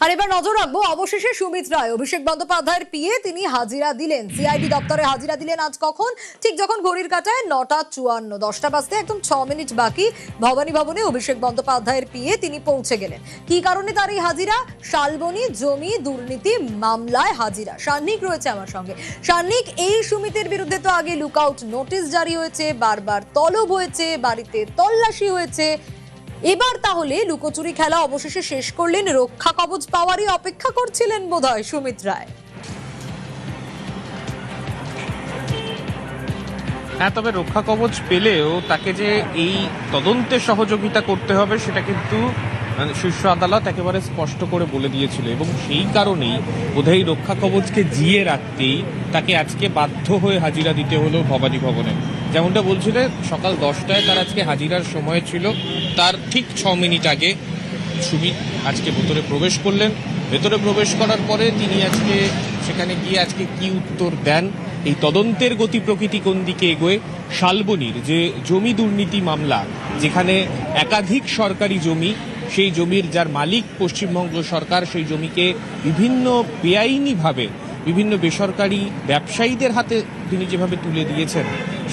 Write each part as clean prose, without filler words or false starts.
আর এবার নজর রাখবো অবশেষে সুমিত রায় অভিষেক বন্দ্যোপাধ্যায়ের পিএ তিনি হাজিরা দিলেন, সিআইডি দপ্তরে হাজিরা দিলেন। আজ কখন? ঠিক যখন ঘড়ির কাঁটায় 9:54, 10টা বাজতে একদম 6 মিনিট বাকি ভবানী ভবনে অভিষেক বন্দ্যোপাধ্যায়ের পিএ তিনি পৌঁছে গেলেন। কি কারণে তার এই হাজিরা? শালবনী জমি দুর্নীতি মামলায় হাজিরা। সান্নিক রয়েছে আমার সঙ্গে। সান্নিক, এই সুমিতের বিরুদ্ধে তো আগে লুকআউট নোটিশ জারি হয়েছে, বারবার তলব হয়েছে, বাড়িতে তল্লাশি হয়েছে। এবার তাহলে লুকোচুরি খেলা অবশেষে শেষ করলেন, রক্ষা কবচ পাওয়ারই অপেক্ষা করছিলেন বোধহয় সুমিত রায়। হ্যাঁ, তবে রক্ষা কবচ পেলেও তাকে যে এই তদন্তে সহযোগিতা করতে হবে সেটা কিন্তু শীর্ষ আদালত একেবারে স্পষ্ট করে বলে দিয়েছিল, এবং সেই কারণেই বোধহয় রক্ষা কবচকে জিয়ে রাখতেই তাকে আজকে বাধ্য হয়ে হাজিরা দিতে হলো ভবানী ভবনে। যেমনটা বলছিলেন, সকাল 10টায় তার আজকে হাজিরার সময় ছিল, তার ঠিক 6 মিনিট আগে সুমিত আজকে ভেতরে প্রবেশ করলেন। ভেতরে প্রবেশ করার পরে তিনি আজকে সেখানে গিয়ে আজকে কি উত্তর দেন, এই তদন্তের গতি প্রকৃতি কোন দিকে এগোয়, শালবনীর যে জমি দুর্নীতি মামলা, যেখানে একাধিক সরকারি জমি, সেই জমির যার মালিক পশ্চিমবঙ্গ সরকার, সেই জমিকে বিভিন্ন বেআইনিভাবে বিভিন্ন বেসরকারি ব্যবসায়ীদের হাতে তিনি যেভাবে তুলে দিয়েছেন,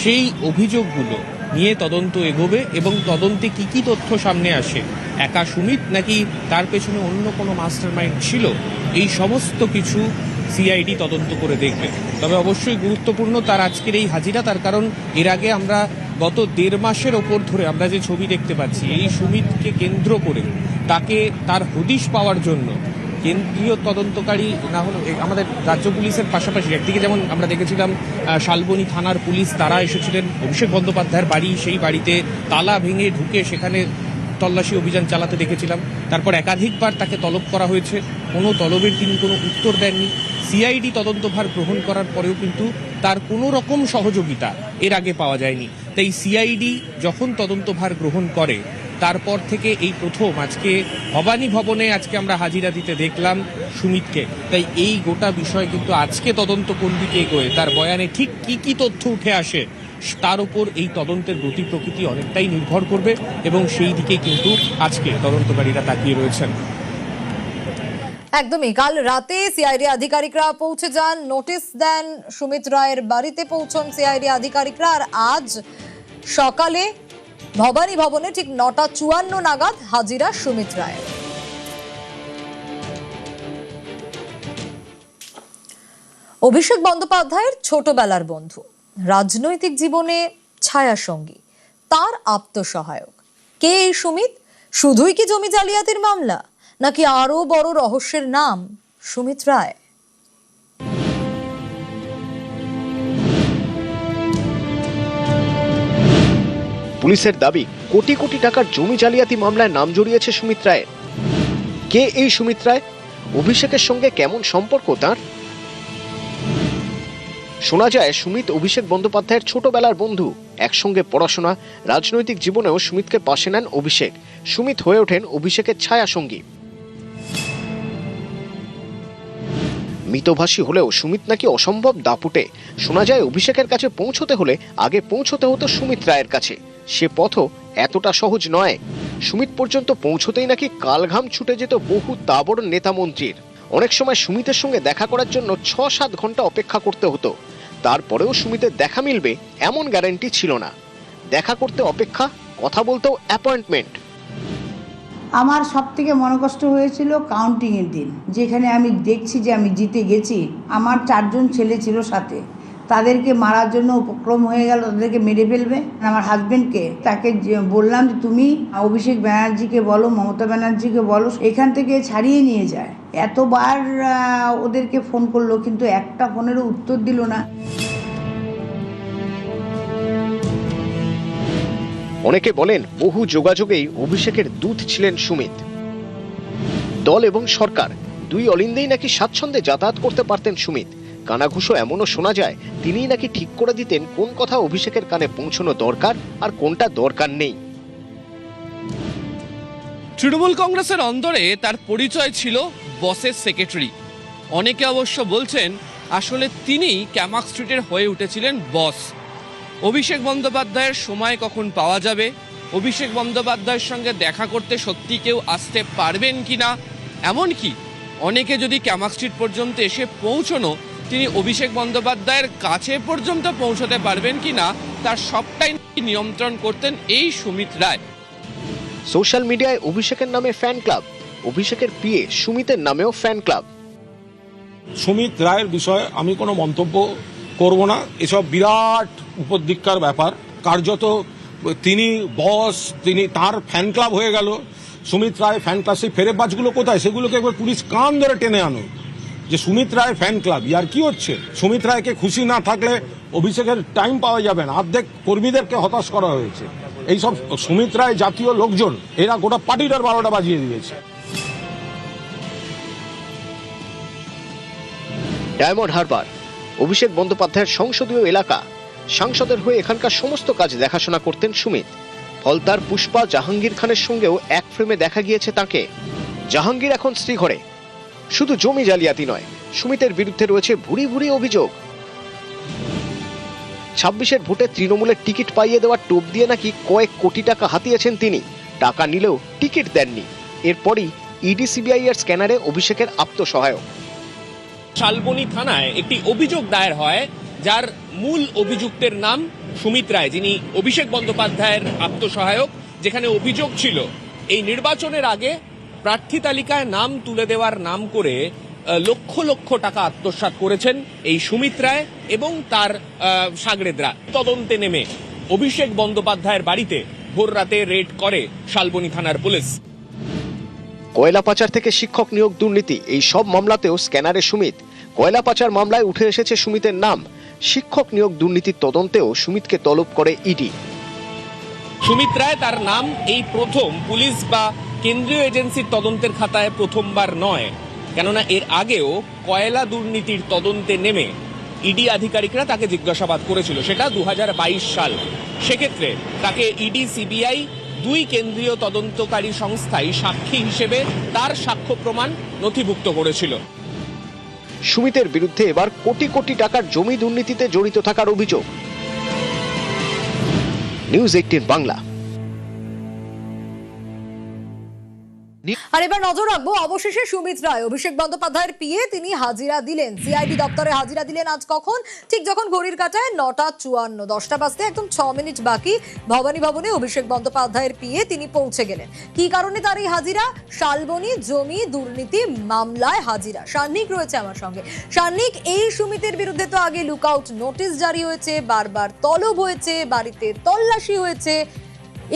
সেই অভিযোগগুলো নিয়ে তদন্ত এগোবে। এবং তদন্তে কি কি তথ্য সামনে আসে, একা সুমিত নাকি তার পেছনে অন্য কোনো মাস্টার মাইন্ড ছিল, এই সমস্ত কিছু সিআইডি তদন্ত করে দেখবে। তবে অবশ্যই গুরুত্বপূর্ণ তার আজকের এই হাজিরা, তার কারণ এর আগে আমরা গত 1.5 মাসের ওপর ধরে আমরা যে ছবি দেখতে পাচ্ছি, এই সুমিতকে কেন্দ্র করে তাকে তার হদিশ পাওয়ার জন্য কেন্দ্রীয় তদন্তকারী না হলে আমাদের রাজ্য পুলিশের পাশাপাশি একদিকে যেমন আমরা দেখেছিলাম শালবনী থানার পুলিশ, তারা এসেছিলেন অভিষেক বন্দ্যোপাধ্যায়ের বাড়ি, সেই বাড়িতে তালা ভেঙে ঢুকে সেখানে তল্লাশি অভিযান চালাতে দেখেছিলাম। তারপর একাধিকবার তাকে তলব করা হয়েছে, কোনো তলবের তিনি কোনো উত্তর দেননি। সিআইডি তদন্তভার গ্রহণ করার পরেও কিন্তু তার কোনো রকম সহযোগিতা এর আগে পাওয়া যায়নি। তাই সিআইডি যখন তদন্তভার গ্রহণ করে, তারপর থেকে এই প্রথম আজকে ভবানী ভবনে আজকে আমরা হাজিরা দিতে দেখলাম সুমিতকে। তাই এই গোটা বিষয় কিন্তু আজকে তদন্ত কোন দিকে এগোয়, তার বয়ানে ঠিক কি কি তথ্য উঠে আসে, তার উপর এই তদন্তের গতি প্রকৃতি অনেকটাই নির্ভর করবে, এবং সেই দিকে কিন্তু আজকে তদন্তকারীরা তাকিয়ে রয়েছেন। একদমই, কাল রাতে সিআইডি আধিকারিকরা পৌঁছে যান, নোটিশ দেন, সুমিত রায়ের বাড়িতে পৌঁছন সিআইডি আধিকারিকরা। আর আজ সকালে ভবানী ভবনে ঠিক 9:54 নাগাদ হাজিরা সুমিত রায়। অভিষেক বন্দ্যোপাধ্যায়ের ছোটবেলার বন্ধু, রাজনৈতিক জীবনে ছায়া সঙ্গী, তার আত্মসহায়ক। কে এই সুমিত? শুধুই কি জমি জালিয়াতির মামলা, নাকি আরো বড় রহস্যের নাম সুমিত রায়? পুলিশের দাবি, কোটি কোটি টাকার জমি জালিয়াতি মামলায় নাম জড়িয়েছে সুমিত রায়ের। কে এই সুমিত রায়? অভিষেকের সঙ্গে কেমন সম্পর্ক তার? শোনা যায় সুমিত অভিষেক বন্দ্যোপাধ্যায়ের ছোটবেলার বন্ধু, একসঙ্গে পড়াশোনা, রাজনৈতিক জীবনেও সুমিতকে পাশে নেন অভিষেক। সুমিত হয়ে ওঠেন অভিষেকের ছায়া সঙ্গী। মিতভাষী হলেও সুমিত নাকি অসম্ভব দাপুটে। শোনা যায় অভিষেকের কাছে পৌঁছতে হলে আগে পৌঁছতে হতো সুমিত রায়ের কাছে। সে পথও এতটা সহজ নয়। সুমিত পর্যন্ত পৌঁছতেই নাকি কালঘাম ছুটে যেত বহু তাবড় নেতা মন্ত্রীর। অনেক সময় সুমিতের সঙ্গে দেখা করার জন্য 6-7 ঘন্টা অপেক্ষা করতে হতো। তারপরেও সুমিতের দেখা মিলবে এমন গ্যারান্টি ছিল না। দেখা করতে অপেক্ষা, কথা বলতেও অ্যাপয়েন্টমেন্ট। আমার সব থেকে মনোকষ্ট হয়েছিল কাউন্টিংয়ের দিন, যেখানে আমি দেখছি যে আমি জিতে গেছি। আমার 4জন ছেলে ছিল সাথে, তাদেরকে মারার জন্য উপক্রম হয়ে গেল, তাদেরকে মেরে ফেলবে। আমার হাজব্যান্ডকে তাকে বললাম যে তুমি অভিষেক ব্যানার্জিকে বলো, মমতা ব্যানার্জিকে বলো এখান থেকে ছাড়িয়ে নিয়ে যায়। এতবার ওদেরকে ফোন করলো, কিন্তু একটা ফোনেরও উত্তর দিল না। অনেকে বলেন বহু যোগাযোগেই অভিষেকের দূত ছিলেন সুমিত। দল এবং সরকার দুই অলিন্দেই নাকি স্বাচ্ছন্দ্যে যাতায়াত করতে পারতেন সুমিত। কানাঘুষো এমনও শোনা যায় তিনিই নাকি ঠিক করে দিতেন কোন কথা অভিষেকের কানে পৌঁছানো দরকার আর কোনটা দরকার নেই। তৃণমূল কংগ্রেসের অন্দরে তার পরিচয় ছিল বসের সেক্রেটারি। অনেকে অবশ্য বলছেন আসলে তিনিই ক্যামাক স্ট্রিটের হয়ে উঠেছিলেন বস। অভিষেক বন্দ্যোপাধ্যায়ের সময় কখন পাওয়া যাবে, অভিষেক বন্দ্যোপাধ্যায়ের সঙ্গে দেখা করতে সত্যি কেউ আসতে পারবেন কিনা, এমনকি অনেকে যদি ক্যামাক স্ট্রিট পর্যন্ত এসে পৌঁছনো তিনি অভিষেক বন্দ্যোপাধ্যায়ের কাছে পর্যন্ত পৌঁছতে পারবেন কিনা তার সবটাই নিয়ন্ত্রণ করতেন এই সুমিত রায়। সোশ্যাল মিডিয়ায় অভিষেকের নামে ফ্যান ক্লাব, অভিষেকের পিএ সুমিতের নামেও ফ্যান ক্লাব। সুমিত রায়ের বিষয়ে আমি কোনো মন্তব্য করব না। এসব বিরাট উপদিক্কার ব্যাপার। কার্যত তিনি বস, তিনি তার ফ্যান ক্লাব হয়ে গেল। সুমিত রায় ফ্যান ক্লাব, সেই ফেরেবাজগুলো কোথায়? সেগুলোকে একবার পুলিশ কান ধরে টেনে আনো যে সুমিত রায় ফ্যান ক্লাব। ইয়ার কি হচ্ছে? সুমিত রায়কে খুশি না থাকলে অভিষেকের টাইম পাওয়া যাবে না। অর্ধেক কর্মীদেরকে হতাশ করা হয়েছে। এইসব সুমিত রায় জাতীয় লোকজন এরা গোটা পার্টিটার 12টা বাজিয়ে দিয়েছে। ডায়মন্ড হারবার অভিষেক বন্দ্যোপাধ্যায়ের সংসদীয় এলাকা। সাংসদের হয়ে এখানকার সমস্ত কাজ দেখাশোনা করতেন সুমিত। ফলতার পুষ্পা জাহাঙ্গীর খানের সঙ্গেও এক ফ্রেমে দেখা গিয়েছে তাকে। জাহাঙ্গীর এখন শ্রীঘরে। শুধু জমি জালিয়াতি নয়, সুমিতের বিরুদ্ধে রয়েছে ভুরি ভুরি অভিযোগ। 26-এর ভোটে তৃণমূলের টিকিট পাইয়ে দেওয়ার টোপ দিয়ে নাকি কয়েক কোটি টাকা হাতিয়েছেন তিনি। টাকা নিলেও টিকিট দেননি। এরপরই ইডি সিবিআই এর স্ক্যানারে অভিষেকের আত্মসহায়ক। শালবনী থানায় একটি অভিযোগ দায়ের হয়, যার মূল অভিযুক্তের নাম সুমিত রায়, যিনি অভিষেক বন্দ্যোপাধ্যায়ের আত্মসহায়ক। যেখানে অভিযোগ ছিল এই নির্বাচনের আগে প্রার্থী তালিকায় নাম তুলে দেওয়ার নাম করে লক্ষ লক্ষ টাকা আত্মসাৎ করেছেন এই সুমিত রায় এবং তার সাগরেদরা। তদন্তে নেমে অভিষেক বন্দ্যোপাধ্যায়ের বাড়িতে ভোর রাতে রেড করে শালবনী থানার পুলিশ। কয়লা পাচার থেকে শিক্ষক নিয়োগ দুর্নীতি, এই সব মামলাতেও স্ক্যানারে সুমিত। কয়লা পাচার মামলায় উঠে এসেছে সুমিতের নাম। শিক্ষক নিয়োগ দুর্নীতির তদন্তেও সুমিতকে তলব করে ইডি। সুমিত রায় তার নাম এই প্রথম পুলিশ বা কেন্দ্রীয় এজেন্সির তদন্তের খাতায় প্রথমবার নয়, কেননা এর আগেও কয়লা দুর্নীতির তদন্তে নেমে ইডি আধিকারিকরা তাকে জিজ্ঞাসাবাদ করেছিল, সেটা 2022 সাল। সেক্ষেত্রে তাকে ইডি সিবিআই দুই কেন্দ্রীয় তদন্তকারী সংস্থাই সাক্ষী হিসেবে তার সাক্ষ্য প্রমাণ নথিভুক্ত করেছিল। সুমিতের বিরুদ্ধে এবার কোটি কোটি টাকার জমি দুর্নীতিতে জড়িত থাকার অভিযোগ। নিউজ 18 বাংলা। আর এবার নজর রাখবো অবশেষে সুমিত রায় অভিষেক বন্দ্যোপাধ্যায়ের পিএ তিনি হাজিরা দিলেন। সিআইডি দপ্তরে হাজিরা দিলেন আজ কখন? ঠিক যখন ঘড়ির কাঁটায় 9:54, 10টা বাজতে একদম 6 মিনিট বাকি ভবানী ভবনে অভিষেক বন্দ্যোপাধ্যায়ের পিএ তিনি পৌঁছে গেলেন। কি কারণে তার এই হাজিরা? শালবনী জমি দুর্নীতি মামলায় হাজিরা। সান্নিক রয়েছে আমার সঙ্গে। সান্নিক, এই সুমিতের বিরুদ্ধে তো আগে লুকআউট নোটিশ জারি হয়েছে, বারবার তলব হয়েছে, বাড়িতে তল্লাশি হয়েছে।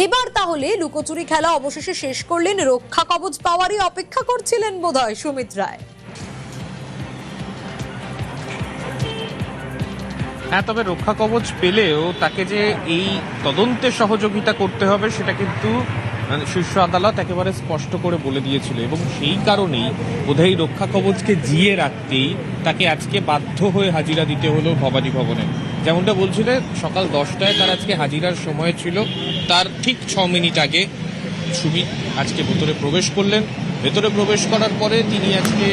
এবার তাহলে লুকোচুরি খেলা অবশেষে শেষ করলেন, রক্ষা কবচ পাওয়ারই অপেক্ষা করছিলেন বোধহয় সুমিত রায়। হ্যাঁ, তবে রক্ষা কবচ পেলেও তাকে যে এই তদন্তে সহযোগিতা করতে হবে সেটা কিন্তু শীর্ষ আদালত একেবারে স্পষ্ট করে বলে দিয়েছিল এবং সেই কারণেই বোধহয় রক্ষা কবচকে জিয়ে রাখতেই তাকে আজকে বাধ্য হয়ে হাজিরা দিতে হলো ভবানী ভবনে। যেমনটা বলছিলেন, সকাল 10টায় তার আজকে হাজিরার সময় ছিল। তার ঠিক 6 মিনিট আগে সুমিত আজকে ভেতরে প্রবেশ করলেন। ভেতরে প্রবেশ করার পরে তিনি আজকে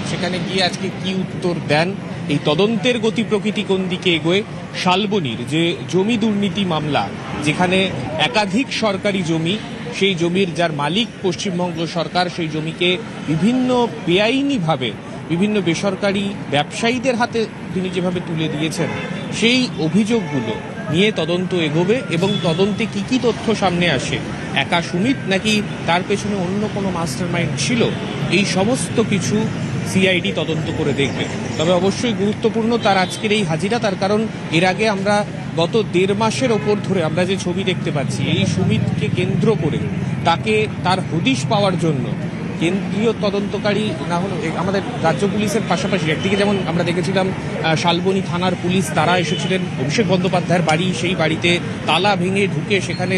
সেখানে গিয়ে আজকে কি উত্তর দেন, এই তদন্তের গতি প্রকৃতি কোন দিকে এগোয়, শালবনীর যে জমি দুর্নীতি মামলা, যেখানে একাধিক সরকারি জমি, সেই জমির যার মালিক পশ্চিমবঙ্গ সরকার, সেই জমিকে বিভিন্ন বেআইনিভাবে বিভিন্ন বেসরকারি ব্যবসায়ীদের হাতে তিনি যেভাবে তুলে দিয়েছেন, সেই অভিযোগগুলো নিয়ে তদন্ত এগোবে এবং তদন্তে কি কি তথ্য সামনে আসে, একা সুমিত নাকি তার পেছনে অন্য কোনো মাস্টারমাইন্ড ছিল, এই সমস্ত কিছু সিআইডি তদন্ত করে দেখবে। তবে অবশ্যই গুরুত্বপূর্ণ তার আজকের এই হাজিরা, তার কারণ এর আগে আমরা গত 1.5 মাসের ওপর ধরে আমরা যে ছবি দেখতে পাচ্ছি, এই সুমিতকে কেন্দ্র করে তাকে তার হদিশ পাওয়ার জন্য কেন্দ্রীয় তদন্তকারী না হলো আমাদের রাজ্য পুলিশের পাশাপাশি একদিকে যেমন আমরা দেখেছিলাম শালবনী থানার পুলিশ, তারা এসেছিলেন অভিষেক বন্দ্যোপাধ্যায়ের বাড়ি, সেই বাড়িতে তালা ভেঙে ঢুকে সেখানে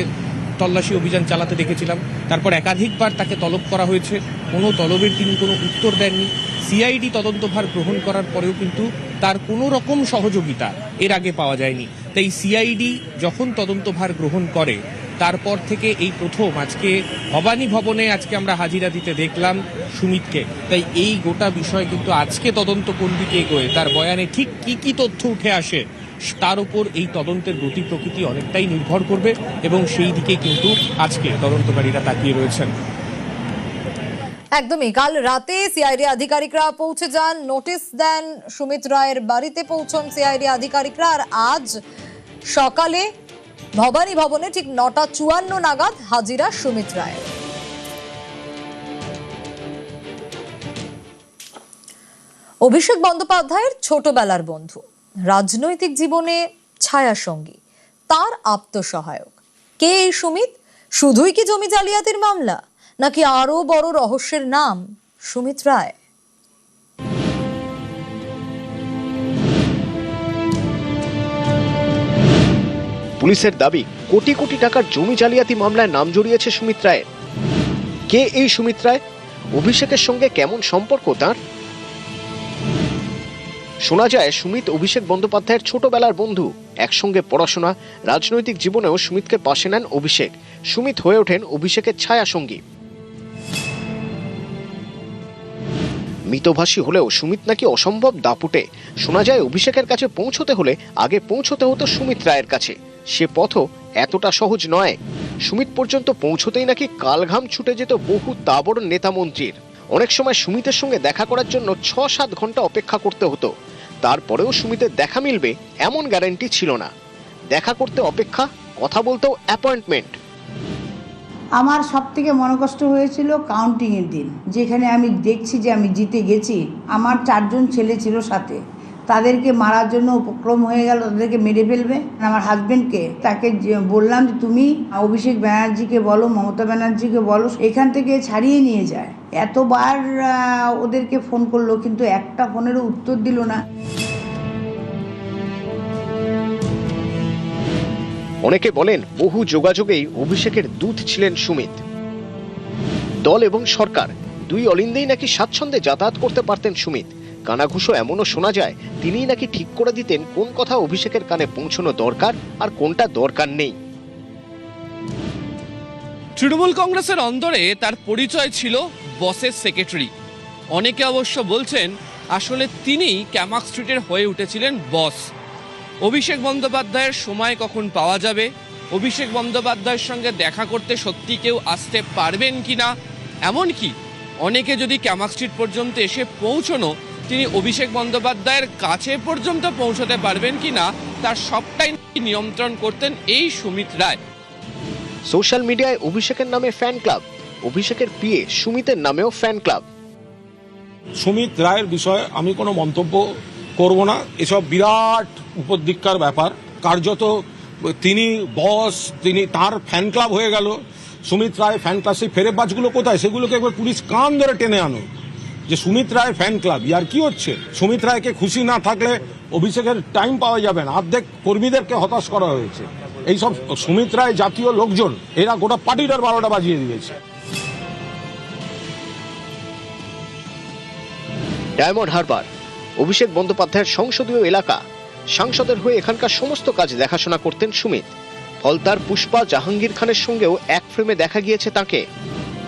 তল্লাশি অভিযান চালাতে দেখেছিলাম। তারপর একাধিকবার তাকে তলব করা হয়েছে, কোনো তলবের তিনি কোনো উত্তর দেননি। সিআইডি তদন্তভার গ্রহণ করার পরেও কিন্তু তার কোনো রকম সহযোগিতা এর আগে পাওয়া যায়নি। তাই সিআইডি যখন তদন্তভার গ্রহণ করে তারপর থেকে এই প্রথম আজকে ভবানী ভবনে আজকে আমরা হাজিরা দিতে দেখলাম সুমিতকে। তাই এই গোটা বিষয় কিন্তু আজকে তদন্ত কোন দিকে এগোয়, তার বয়ানে ঠিক কি কি তথ্য উঠে আসে, তার উপর এই তদন্তের গতি প্রকৃতি অনেকটাই নির্ভর করবে এবং সেই দিকে কিন্তু আজকে তদন্তকারীরা তাকিয়ে রয়েছেন। একদমই, কাল রাতে সিআইডি আধিকারিকরা পৌঁছে যান, নোটিশ দেন সুমিত রায়ের বাড়িতে পৌঁছন সিআইডি আধিকারিকরা। আর আজ সকালে ভবানী ভবনে ঠিক 9:54 নাগাদ হাজিরা সুমিত রায়। অভিষেক বন্দ্যোপাধ্যায়ের ছোটবেলার বন্ধু, রাজনৈতিক জীবনে ছায়া সঙ্গী, তার আত্মসহায়ক। কে এই সুমিত? শুধুই কি জমি জালিয়াতির মামলা, নাকি আরো বড় রহস্যের নাম সুমিত রায়? পুলিশের দাবি, কোটি কোটি টাকার জমি জালিয়াতি মামলায় নাম জড়িয়েছে সুমিত রায়ের। কে এই সুমিত রায়? অভিষেকের সঙ্গে কেমন সম্পর্ক তার? শোনা যায় সুমিত অভিষেক বন্দ্যোপাধ্যায়ের ছোটবেলার বন্ধু, একসঙ্গে পড়াশোনা, রাজনৈতিক জীবনেও সুমিতকে পাশে নেন অভিষেক। সুমিত হয়ে ওঠেন অভিষেকের ছায়া সঙ্গী। মিতভাষী হলেও সুমিত নাকি অসম্ভব দাপুটে। শোনা যায় অভিষেকের কাছে পৌঁছতে হলে আগে পৌঁছতে হতো সুমিত রায়ের কাছে। সে পথও এতটা সহজ নয়। সুমিত পর্যন্ত পৌঁছতেই নাকি কালঘাম ছুটে যেত বহু তাবড় নেতা মন্ত্রীর। অনেক সময় সুমিতের সঙ্গে দেখা করার জন্য 6-7 ঘন্টা অপেক্ষা করতে হতো। তারপরেও সুমিতের দেখা মিলবে এমন গ্যারান্টি ছিল না। দেখা করতে অপেক্ষা, কথা বলতেও অ্যাপয়েন্টমেন্ট। আমার সব থেকে মনোকষ্ট হয়েছিল কাউন্টিংয়ের দিন, যেখানে আমি দেখছি যে আমি জিতে গেছি। আমার 4জন ছেলে ছিল সাথে, তাদেরকে মারার জন্য উপক্রম হয়ে গেল, তাদেরকে মেরে ফেলবে। আমার হাজব্যান্ডকে তাকে বললাম যে তুমি অভিষেক ব্যানার্জিকে বলো, মমতা ব্যানার্জিকে বলো এখান থেকে ছাড়িয়ে নিয়ে যায়। এতবার ওদেরকে ফোন করলো, কিন্তু একটা ফোনেরও উত্তর দিল না। অনেকে বলেন বহু যোগাযোগেই অভিষেকের দূত ছিলেন সুমিত। দল এবং সরকার দুই অলিন্দেই নাকি স্বাচ্ছন্দ্যে যাতায়াত করতে পারতেন সুমিত। কানাঘুষো এমনও শোনা যায় তিনিই নাকি ঠিক করে দিতেন কোন কথা অভিষেকের কানে পৌঁছানো দরকার আর কোনটা দরকার নেই। তৃণমূল কংগ্রেসের অন্দরে তার পরিচয় ছিল বসের সেক্রেটারি। অনেকে অবশ্য বলছেন আসলে তিনিই ক্যামাক স্ট্রিটের হয়ে উঠেছিলেন বস। অভিষেক বন্দ্যোপাধ্যায়ের সময় কখন পাওয়া যাবে, অভিষেক বন্দ্যোপাধ্যায়ের সঙ্গে দেখা করতে সত্যি কেউ আসতে পারবেন কিনা, এমনকি অনেকে যদি ক্যামাক স্ট্রিট পর্যন্ত এসে পৌঁছনো তিনি অভিষেক বন্দ্যোপাধ্যায়ের কাছে পর্যন্ত পৌঁছতে পারবেন কিনা, তার সবটাই নিয়ন্ত্রণ করতেন এই সুমিত রায়। সোশ্যাল মিডিয়ায় অভিষেকের নামে ফ্যান ক্লাব, অভিষেকের পিএ সুমিতের নামেও ফ্যান ক্লাব। সুমিত রায়ের বিষয়ে আমি কোনো মন্তব্য করব না। এসব বিরাট উপদিক্কার ব্যাপার। কার্যত তিনি বস, তিনি তার ফ্যান ক্লাব হয়ে গেল। সুমিত রায় ফ্যান ক্লাব, সেই ফেরেবাজগুলো কোথায়? সেগুলোকে একবার পুলিশ কান ধরে টেনে আনো যে সুমিত রায় ফ্যান ক্লাব। ইয়ার কি হচ্ছে? সুমিত রায়কে খুশি না থাকলে অভিষেকের টাইম পাওয়া যাবে না। অর্ধেক কর্মীদেরকে হতাশ করা হয়েছে। এইসব সুমিত রায় জাতীয় লোকজন, এরা গোটা পার্টিটার 12টা বাজিয়ে দিয়েছে। ডায়মন্ড হারবার অভিষেক বন্দ্যোপাধ্যায়ের সংসদীয় এলাকা। সাংসদের হয়ে এখানকার সমস্ত কাজ দেখাশোনা করতেন সুমিত। ফলতার পুষ্পা জাহাঙ্গীর খানের সঙ্গেও এক ফ্রেমে দেখা গিয়েছে তাকে।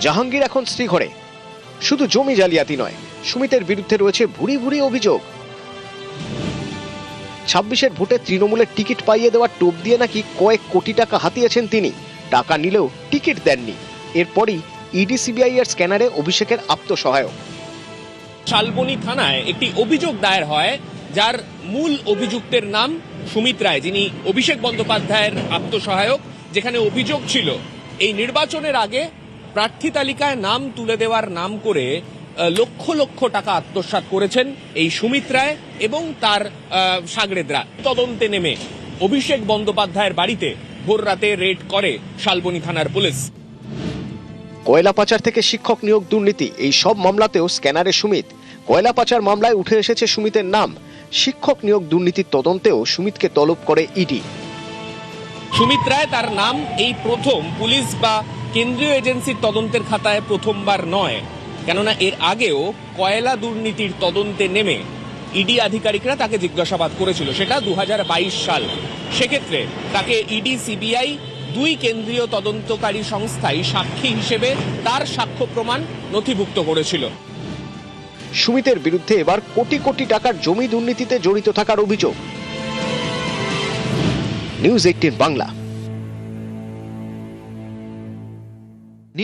জাহাঙ্গীর এখন শ্রীঘরে। শুধু জমি জালিয়াতি নয়, সুমিতের বিরুদ্ধে রয়েছে ভুরি ভুরি অভিযোগ। 26-এর ভোটে তৃণমূলের টিকিট পাইয়ে দেওয়ার টোপ দিয়ে নাকি কয়েক কোটি টাকা হাতিয়েছেন তিনি। টাকা নিলেও টিকিট দেননি। এরপরই ইডি সিবিআই এর স্ক্যানারে অভিষেকের আত্মসহায়ক। শালবনী থানায় একটি অভিযোগ দায়ের হয়, যার মূল অভিযুক্তের নাম সুমিত রায়, যিনি অভিষেক বন্দ্যোপাধ্যায়ের আত্মসহায়ক। যেখানে অভিযোগ ছিল এই নির্বাচনের আগে প্রার্থী তালিকায় নাম তুলে দেওয়ার নাম করে লক্ষ লক্ষ টাকা আত্মসাৎ করেছেন এই সুমিত রায় এবং তার সাগরেদরা। তদন্তে নেমে অভিষেক বন্দ্যোপাধ্যায়ের বাড়িতে ভোর রাতে রেড করে শালবনী থানার পুলিশ। কয়লা পাচার থেকে শিক্ষক নিয়োগ দুর্নীতি, এই সব মামলাতেও স্ক্যানারে সুমিত। কয়লা পাচার মামলায় উঠে এসেছে সুমিতের নাম। শিক্ষক নিয়োগ দুর্নীতির তদন্তেও সুমিতকে তলব করে ইডি। সুমিত রায় তার নাম এই প্রথম পুলিশ বা কেন্দ্রীয় এজেন্সির তদন্তের খাতায় প্রথমবার নয়, কেননা এর আগেও কয়লা দুর্নীতির তদন্তে নেমে ইডি আধিকারিকরা তাকে জিজ্ঞাসাবাদ করেছিল, সেটা 2022 সাল। সেক্ষেত্রে তাকে ইডি সিবিআই দুই কেন্দ্রীয় তদন্তকারী সংস্থাই সাক্ষী হিসেবে তার সাক্ষ্য প্রমাণ নথিভুক্ত করেছিল। সুমিতের বিরুদ্ধে এবার কোটি কোটি টাকার জমি দুর্নীতিতে জড়িত থাকার অভিযোগ। নিউজ 18 বাংলা।